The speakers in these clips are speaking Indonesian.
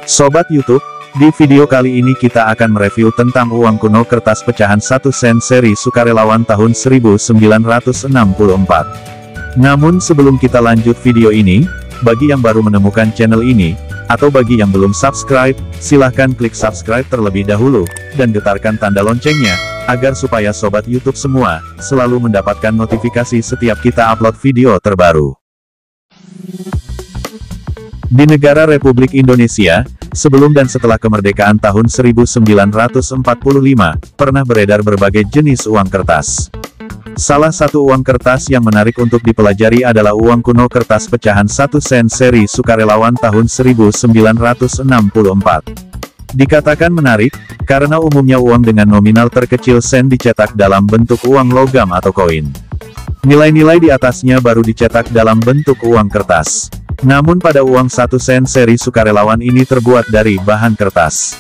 Sobat YouTube, di video kali ini kita akan mereview tentang uang kuno kertas pecahan 1 sen seri sukarelawan tahun 1964. Namun sebelum kita lanjut video ini, bagi yang baru menemukan channel ini, atau bagi yang belum subscribe, silahkan klik subscribe terlebih dahulu, dan getarkan tanda loncengnya, agar supaya Sobat YouTube semua, selalu mendapatkan notifikasi setiap kita upload video terbaru. Di negara Republik Indonesia, sebelum dan setelah kemerdekaan tahun 1945, pernah beredar berbagai jenis uang kertas. Salah satu uang kertas yang menarik untuk dipelajari adalah uang kuno kertas pecahan 1 sen seri sukarelawan tahun 1964. Dikatakan menarik, karena umumnya uang dengan nominal terkecil sen dicetak dalam bentuk uang logam atau koin. Nilai-nilai di atasnya baru dicetak dalam bentuk uang kertas. Namun pada uang 1 sen seri sukarelawan ini terbuat dari bahan kertas.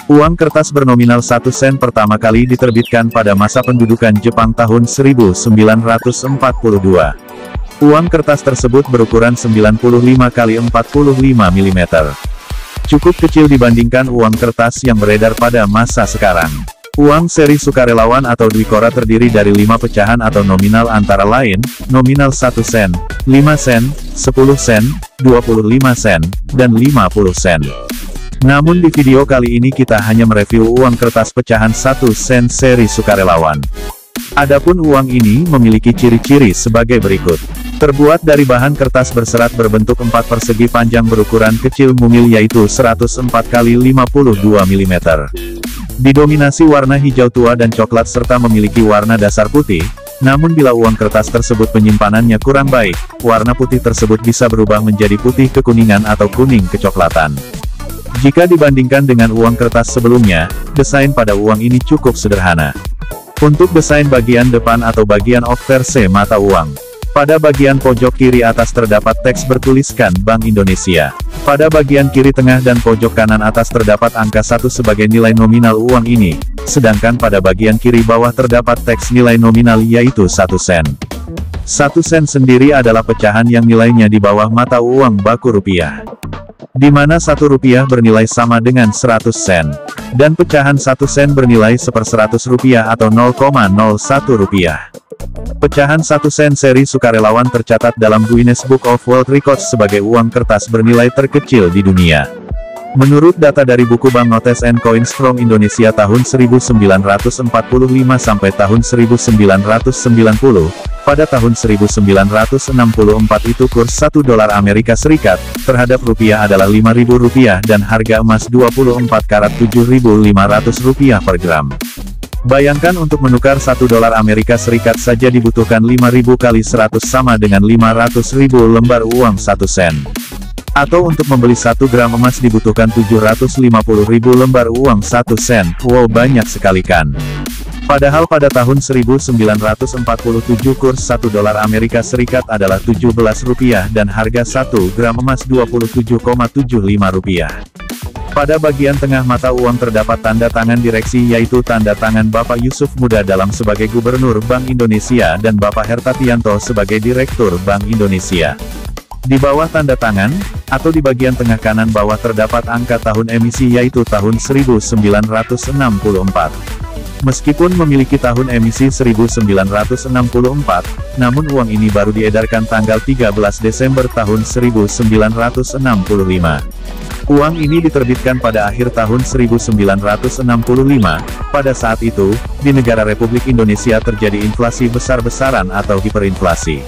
Uang kertas bernominal 1 sen pertama kali diterbitkan pada masa pendudukan Jepang tahun 1942. Uang kertas tersebut berukuran 95 x 45 mm. Cukup kecil dibandingkan uang kertas yang beredar pada masa sekarang. Uang seri sukarelawan atau Dwikora terdiri dari 5 pecahan atau nominal antara lain, nominal 1 sen, 5 sen, 10 sen, 25 sen, dan 50 sen. Namun di video kali ini kita hanya mereview uang kertas pecahan 1 sen seri sukarelawan. Adapun uang ini memiliki ciri-ciri sebagai berikut. Terbuat dari bahan kertas berserat berbentuk 4 persegi panjang berukuran kecil mumil yaitu 104 x 52 mm. Didominasi warna hijau tua dan coklat serta memiliki warna dasar putih, namun bila uang kertas tersebut penyimpanannya kurang baik, warna putih tersebut bisa berubah menjadi putih kekuningan atau kuning kecoklatan. Jika dibandingkan dengan uang kertas sebelumnya, desain pada uang ini cukup sederhana. Untuk desain bagian depan atau bagian obverse mata uang, pada bagian pojok kiri atas terdapat teks bertuliskan Bank Indonesia. Pada bagian kiri tengah dan pojok kanan atas terdapat angka 1 sebagai nilai nominal uang ini, sedangkan pada bagian kiri bawah terdapat teks nilai nominal yaitu 1 sen. 1 sen sendiri adalah pecahan yang nilainya di bawah mata uang baku rupiah. Di mana 1 rupiah bernilai sama dengan 100 sen. Dan pecahan 1 sen bernilai 1/100 rupiah atau 0,01 rupiah. Pecahan 1 sen seri sukarelawan tercatat dalam Guinness Book of World Records sebagai uang kertas bernilai terkecil di dunia. Menurut data dari buku Bank Notes and Coins from Indonesia tahun 1945 sampai tahun 1990, pada tahun 1964 itu kurs 1 dolar Amerika Serikat terhadap rupiah adalah Rp5.000 dan harga emas 24 karat Rp7.500 per gram. Bayangkan untuk menukar 1 dolar Amerika Serikat saja dibutuhkan 5.000 kali 100 sama dengan 500.000 lembar uang 1 sen. Atau untuk membeli 1 gram emas dibutuhkan 750.000 lembar uang 1 sen. Wow, banyak sekali kan? Padahal pada tahun 1947 kurs 1 dolar Amerika Serikat adalah Rp17 dan harga 1 gram emas Rp27,75. Pada bagian tengah mata uang terdapat tanda tangan direksi yaitu tanda tangan Bapak Yusuf Muda Dalam sebagai Gubernur Bank Indonesia dan Bapak Hertatianto sebagai Direktur Bank Indonesia. Di bawah tanda tangan, atau di bagian tengah kanan bawah terdapat angka tahun emisi yaitu tahun 1964. Meskipun memiliki tahun emisi 1964, namun uang ini baru diedarkan tanggal 13 Desember tahun 1965. Uang ini diterbitkan pada akhir tahun 1965, pada saat itu, di negara Republik Indonesia terjadi inflasi besar-besaran atau hiperinflasi.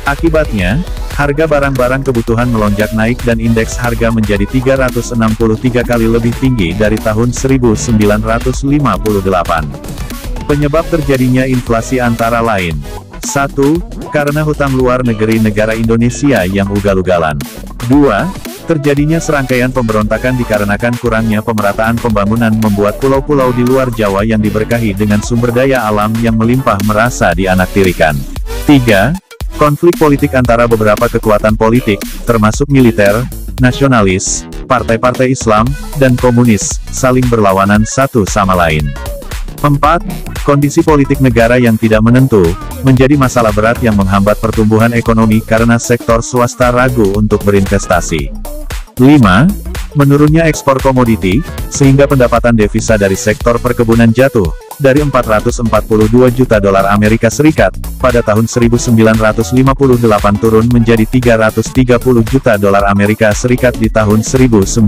Akibatnya, harga barang-barang kebutuhan melonjak naik dan indeks harga menjadi 363 kali lebih tinggi dari tahun 1958. Penyebab terjadinya inflasi antara lain: 1. Karena hutang luar negeri negara Indonesia yang ugal-ugalan. 2. Terjadinya serangkaian pemberontakan dikarenakan kurangnya pemerataan pembangunan membuat pulau-pulau di luar Jawa yang diberkahi dengan sumber daya alam yang melimpah merasa dianaktirikan. 3. Konflik politik antara beberapa kekuatan politik, termasuk militer, nasionalis, partai-partai Islam, dan komunis, saling berlawanan satu sama lain. 4. Kondisi politik negara yang tidak menentu, menjadi masalah berat yang menghambat pertumbuhan ekonomi karena sektor swasta ragu untuk berinvestasi. 5. Menurunnya ekspor komoditi, sehingga pendapatan devisa dari sektor perkebunan jatuh, dari 442 juta dolar Amerika Serikat, pada tahun 1958 turun menjadi 330 juta dolar Amerika Serikat di tahun 1966.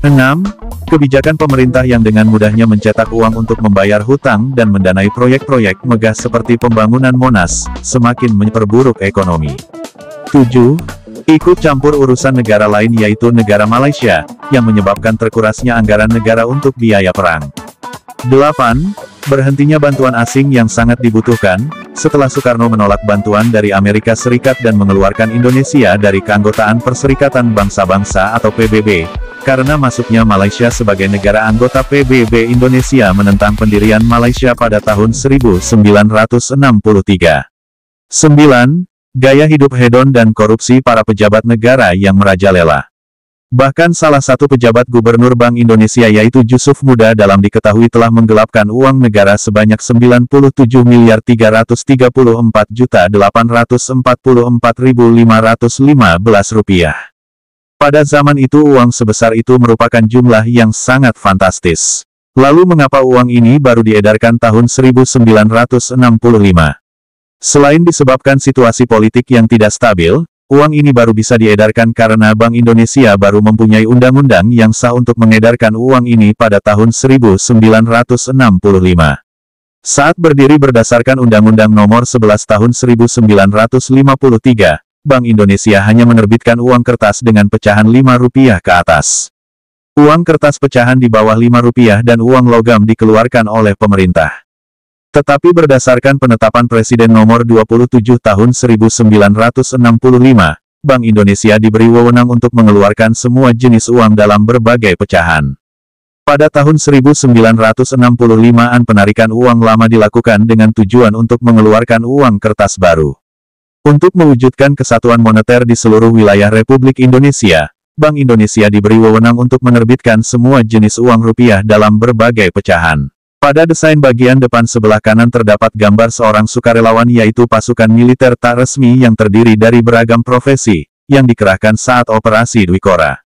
6. Kebijakan pemerintah yang dengan mudahnya mencetak uang untuk membayar hutang dan mendanai proyek-proyek megah seperti pembangunan Monas, semakin memperburuk ekonomi. 7. Ikut campur urusan negara lain yaitu negara Malaysia, yang menyebabkan terkurasnya anggaran negara untuk biaya perang. 8. Berhentinya bantuan asing yang sangat dibutuhkan, setelah Soekarno menolak bantuan dari Amerika Serikat dan mengeluarkan Indonesia dari keanggotaan Perserikatan Bangsa-Bangsa atau PBB, karena masuknya Malaysia sebagai negara anggota PBB. Indonesia menentang pendirian Malaysia pada tahun 1963. 9. Gaya hidup hedon dan korupsi para pejabat negara yang merajalela. Bahkan salah satu pejabat gubernur Bank Indonesia yaitu Jusuf Muda dalam diketahui telah menggelapkan uang negara sebanyak 97.334.844.515 rupiah. Pada zaman itu uang sebesar itu merupakan jumlah yang sangat fantastis. Lalu mengapa uang ini baru diedarkan tahun 1965? Selain disebabkan situasi politik yang tidak stabil, uang ini baru bisa diedarkan karena Bank Indonesia baru mempunyai undang-undang yang sah untuk mengedarkan uang ini pada tahun 1965. Saat berdiri berdasarkan Undang-Undang Nomor 11 Tahun 1953, Bank Indonesia hanya menerbitkan uang kertas dengan pecahan Rp5 ke atas. Uang kertas pecahan di bawah Rp5 dan uang logam dikeluarkan oleh pemerintah. Tetapi berdasarkan penetapan Presiden Nomor 27 Tahun 1965, Bank Indonesia diberi wewenang untuk mengeluarkan semua jenis uang dalam berbagai pecahan. Pada tahun 1965-an penarikan uang lama dilakukan dengan tujuan untuk mengeluarkan uang kertas baru. Untuk mewujudkan kesatuan moneter di seluruh wilayah Republik Indonesia, Bank Indonesia diberi wewenang untuk menerbitkan semua jenis uang rupiah dalam berbagai pecahan. Pada desain bagian depan sebelah kanan terdapat gambar seorang sukarelawan yaitu pasukan militer tak resmi yang terdiri dari beragam profesi, yang dikerahkan saat operasi Dwikora.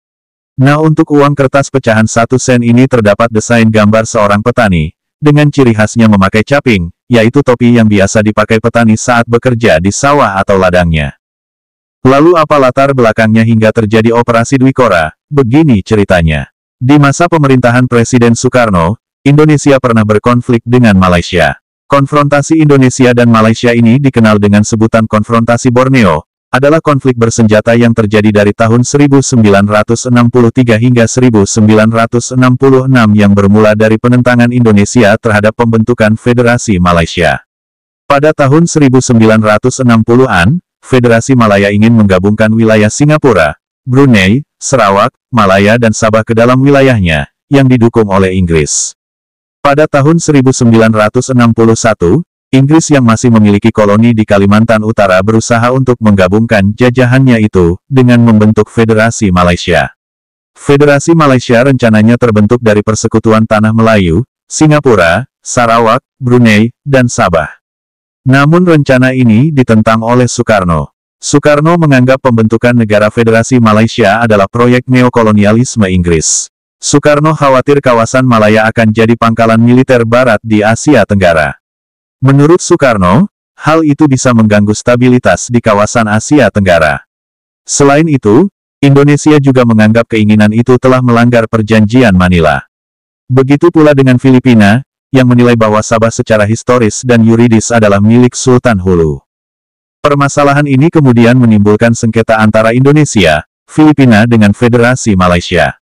Nah untuk uang kertas pecahan 1 sen ini terdapat desain gambar seorang petani, dengan ciri khasnya memakai caping, yaitu topi yang biasa dipakai petani saat bekerja di sawah atau ladangnya. Lalu apa latar belakangnya hingga terjadi operasi Dwikora? Begini ceritanya. Di masa pemerintahan Presiden Soekarno, Indonesia pernah berkonflik dengan Malaysia. Konfrontasi Indonesia dan Malaysia ini dikenal dengan sebutan konfrontasi Borneo, adalah konflik bersenjata yang terjadi dari tahun 1963 hingga 1966 yang bermula dari penentangan Indonesia terhadap pembentukan Federasi Malaysia. Pada tahun 1960-an, Federasi Malaya ingin menggabungkan wilayah Singapura, Brunei, Sarawak, Malaya dan Sabah ke dalam wilayahnya, yang didukung oleh Inggris. Pada tahun 1961, Inggris yang masih memiliki koloni di Kalimantan Utara berusaha untuk menggabungkan jajahannya itu, dengan membentuk Federasi Malaysia. Federasi Malaysia rencananya terbentuk dari persekutuan Tanah Melayu, Singapura, Sarawak, Brunei, dan Sabah. Namun rencana ini ditentang oleh Soekarno. Soekarno menganggap pembentukan negara Federasi Malaysia adalah proyek neokolonialisme Inggris. Soekarno khawatir kawasan Malaya akan jadi pangkalan militer Barat di Asia Tenggara. Menurut Soekarno, hal itu bisa mengganggu stabilitas di kawasan Asia Tenggara. Selain itu, Indonesia juga menganggap keinginan itu telah melanggar Perjanjian Manila. Begitu pula dengan Filipina, yang menilai bahwa Sabah secara historis dan yuridis adalah milik Sultan Hulu. Permasalahan ini kemudian menimbulkan sengketa antara Indonesia, Filipina dengan Federasi Malaysia.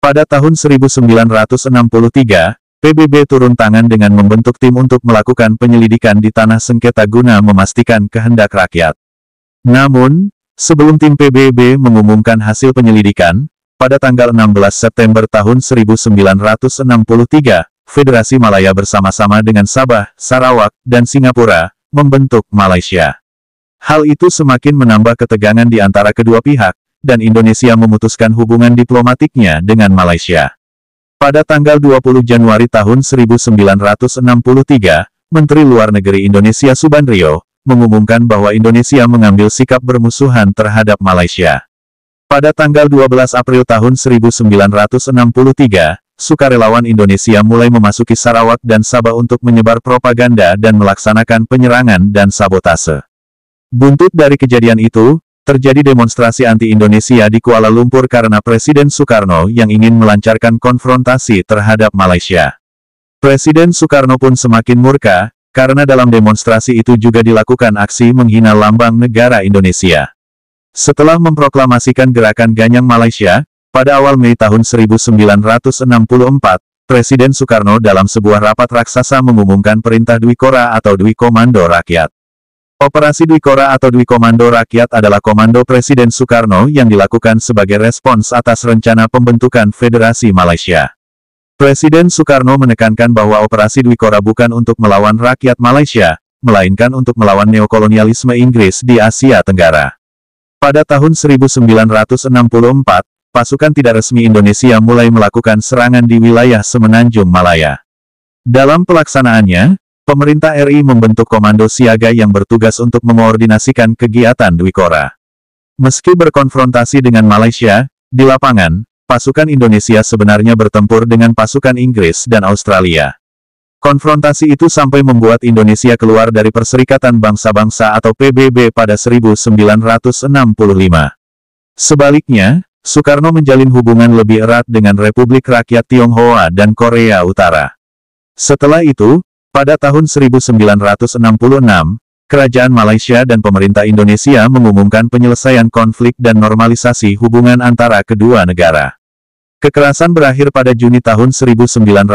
Pada tahun 1963, PBB turun tangan dengan membentuk tim untuk melakukan penyelidikan di tanah sengketa guna memastikan kehendak rakyat. Namun, sebelum tim PBB mengumumkan hasil penyelidikan, pada tanggal 16 September tahun 1963, Federasi Malaya bersama-sama dengan Sabah, Sarawak, dan Singapura, membentuk Malaysia. Hal itu semakin menambah ketegangan di antara kedua pihak, dan Indonesia memutuskan hubungan diplomatiknya dengan Malaysia. Pada tanggal 20 Januari tahun 1963, Menteri Luar Negeri Indonesia Subandrio, mengumumkan bahwa Indonesia mengambil sikap bermusuhan terhadap Malaysia. Pada tanggal 12 April tahun 1963, sukarelawan Indonesia mulai memasuki Sarawak dan Sabah untuk menyebar propaganda dan melaksanakan penyerangan dan sabotase. Buntut dari kejadian itu, terjadi demonstrasi anti-Indonesia di Kuala Lumpur karena Presiden Soekarno yang ingin melancarkan konfrontasi terhadap Malaysia. Presiden Soekarno pun semakin murka, karena dalam demonstrasi itu juga dilakukan aksi menghina lambang negara Indonesia. Setelah memproklamasikan gerakan Ganyang Malaysia, pada awal Mei tahun 1964, Presiden Soekarno dalam sebuah rapat raksasa mengumumkan perintah Dwi Kora atau Dwi Komando Rakyat. Operasi Dwi Kora atau Dwi Komando Rakyat adalah komando Presiden Soekarno yang dilakukan sebagai respons atas rencana pembentukan Federasi Malaysia. Presiden Soekarno menekankan bahwa operasi Dwi Kora bukan untuk melawan rakyat Malaysia, melainkan untuk melawan neokolonialisme Inggris di Asia Tenggara. Pada tahun 1964, pasukan tidak resmi Indonesia mulai melakukan serangan di wilayah Semenanjung Malaya. Dalam pelaksanaannya, pemerintah RI membentuk komando siaga yang bertugas untuk mengoordinasikan kegiatan Dwi Kora. Meski berkonfrontasi dengan Malaysia, di lapangan, pasukan Indonesia sebenarnya bertempur dengan pasukan Inggris dan Australia. Konfrontasi itu sampai membuat Indonesia keluar dari Perserikatan Bangsa-Bangsa atau PBB pada 1965. Sebaliknya, Soekarno menjalin hubungan lebih erat dengan Republik Rakyat Tionghoa dan Korea Utara. Setelah itu, pada tahun 1966, Kerajaan Malaysia dan pemerintah Indonesia mengumumkan penyelesaian konflik dan normalisasi hubungan antara kedua negara. Kekerasan berakhir pada Juni tahun 1966,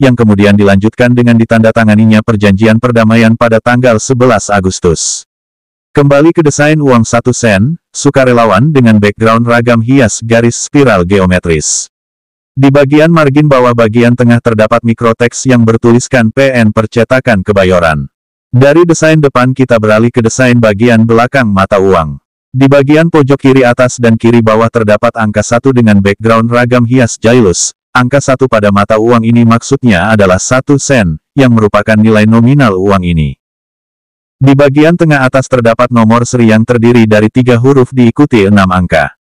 yang kemudian dilanjutkan dengan ditandatanganinya perjanjian perdamaian pada tanggal 11 Agustus. Kembali ke desain uang 1 sen, sukarelawan dengan background ragam hias garis spiral geometris. Di bagian margin bawah bagian tengah terdapat mikroteks yang bertuliskan PN Percetakan Kebayoran. Dari desain depan kita beralih ke desain bagian belakang mata uang. Di bagian pojok kiri atas dan kiri bawah terdapat angka 1 dengan background ragam hias jailus. Angka 1 pada mata uang ini maksudnya adalah 1 sen, yang merupakan nilai nominal uang ini. Di bagian tengah atas terdapat nomor seri yang terdiri dari 3 huruf diikuti 6 angka.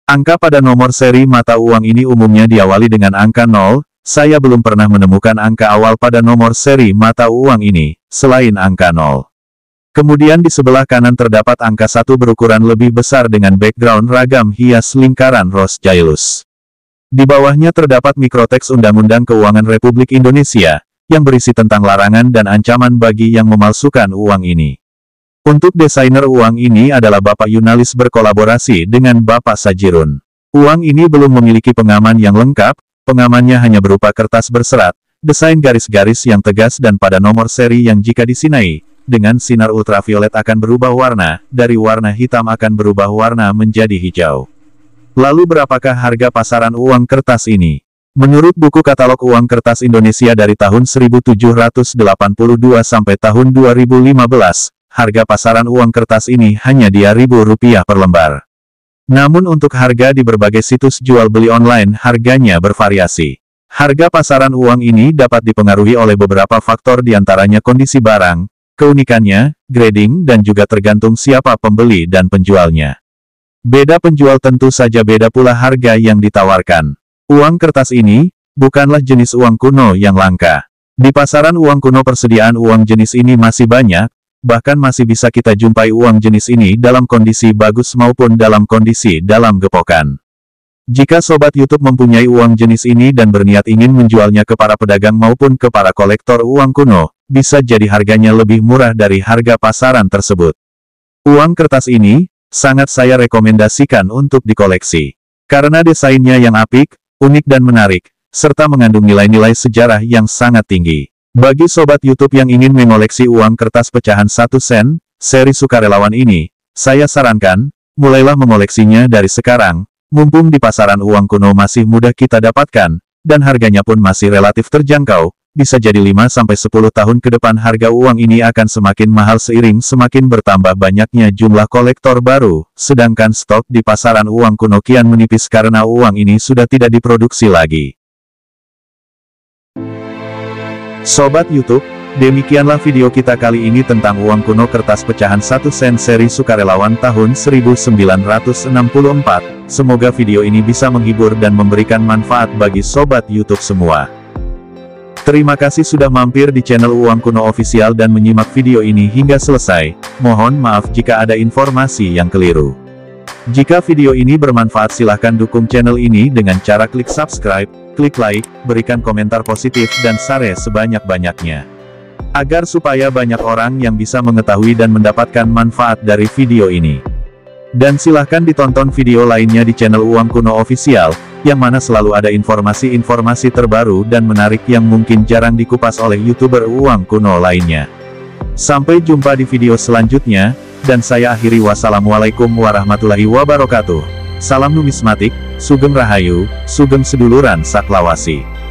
Angka pada nomor seri mata uang ini umumnya diawali dengan angka 0, saya belum pernah menemukan angka awal pada nomor seri mata uang ini, selain angka 0. Kemudian di sebelah kanan terdapat angka 1 berukuran lebih besar dengan background ragam hias lingkaran ros jailus. Di bawahnya terdapat mikroteks Undang-Undang Keuangan Republik Indonesia, yang berisi tentang larangan dan ancaman bagi yang memalsukan uang ini. Untuk desainer uang ini adalah Bapak Yunalis berkolaborasi dengan Bapak Sajirun. Uang ini belum memiliki pengaman yang lengkap, pengamannya hanya berupa kertas berserat, desain garis-garis yang tegas dan pada nomor seri yang jika disinai, dengan sinar ultraviolet akan berubah warna, dari warna hitam akan berubah warna menjadi hijau. Lalu berapakah harga pasaran uang kertas ini? Menurut buku katalog uang kertas Indonesia dari tahun 1782 sampai tahun 2015, harga pasaran uang kertas ini hanya Rp2.000 per lembar. Namun untuk harga di berbagai situs jual beli online harganya bervariasi. Harga pasaran uang ini dapat dipengaruhi oleh beberapa faktor diantaranya kondisi barang, keunikannya, grading dan juga tergantung siapa pembeli dan penjualnya. Beda penjual tentu saja beda pula harga yang ditawarkan. Uang kertas ini, bukanlah jenis uang kuno yang langka. Di pasaran uang kuno persediaan uang jenis ini masih banyak, bahkan masih bisa kita jumpai uang jenis ini dalam kondisi bagus maupun dalam kondisi dalam gepokan. Jika Sobat YouTube mempunyai uang jenis ini dan berniat ingin menjualnya ke para pedagang maupun ke para kolektor uang kuno, bisa jadi harganya lebih murah dari harga pasaran tersebut. Uang kertas ini, sangat saya rekomendasikan untuk dikoleksi. Karena desainnya yang apik, unik dan menarik, serta mengandung nilai-nilai sejarah yang sangat tinggi. Bagi Sobat YouTube yang ingin mengoleksi uang kertas pecahan 1 sen, seri sukarelawan ini, saya sarankan, mulailah mengoleksinya dari sekarang, mumpung di pasaran uang kuno masih mudah kita dapatkan, dan harganya pun masih relatif terjangkau. Bisa jadi 5-10 tahun ke depan harga uang ini akan semakin mahal seiring semakin bertambah banyaknya jumlah kolektor baru, sedangkan stok di pasaran uang kuno kian menipis karena uang ini sudah tidak diproduksi lagi. Sobat YouTube, Demikianlah video kita kali ini tentang uang kuno kertas pecahan 1 sen seri sukarelawan tahun 1964. Semoga video ini bisa menghibur dan memberikan manfaat bagi sobat YouTube semua. Terima kasih sudah mampir di channel Uang Kuno Official dan menyimak video ini hingga selesai. Mohon maaf jika ada informasi yang keliru. Jika video ini bermanfaat silahkan dukung channel ini dengan cara klik subscribe, klik like, berikan komentar positif dan share sebanyak-banyaknya. Agar supaya banyak orang yang bisa mengetahui dan mendapatkan manfaat dari video ini. Dan silahkan ditonton video lainnya di channel Uang Kuno Official, yang mana selalu ada informasi-informasi terbaru dan menarik yang mungkin jarang dikupas oleh YouTuber Uang Kuno lainnya. Sampai jumpa di video selanjutnya, dan saya akhiri wassalamualaikum warahmatullahi wabarakatuh. Salam numismatik, sugeng rahayu, sugeng seduluran saklawasi.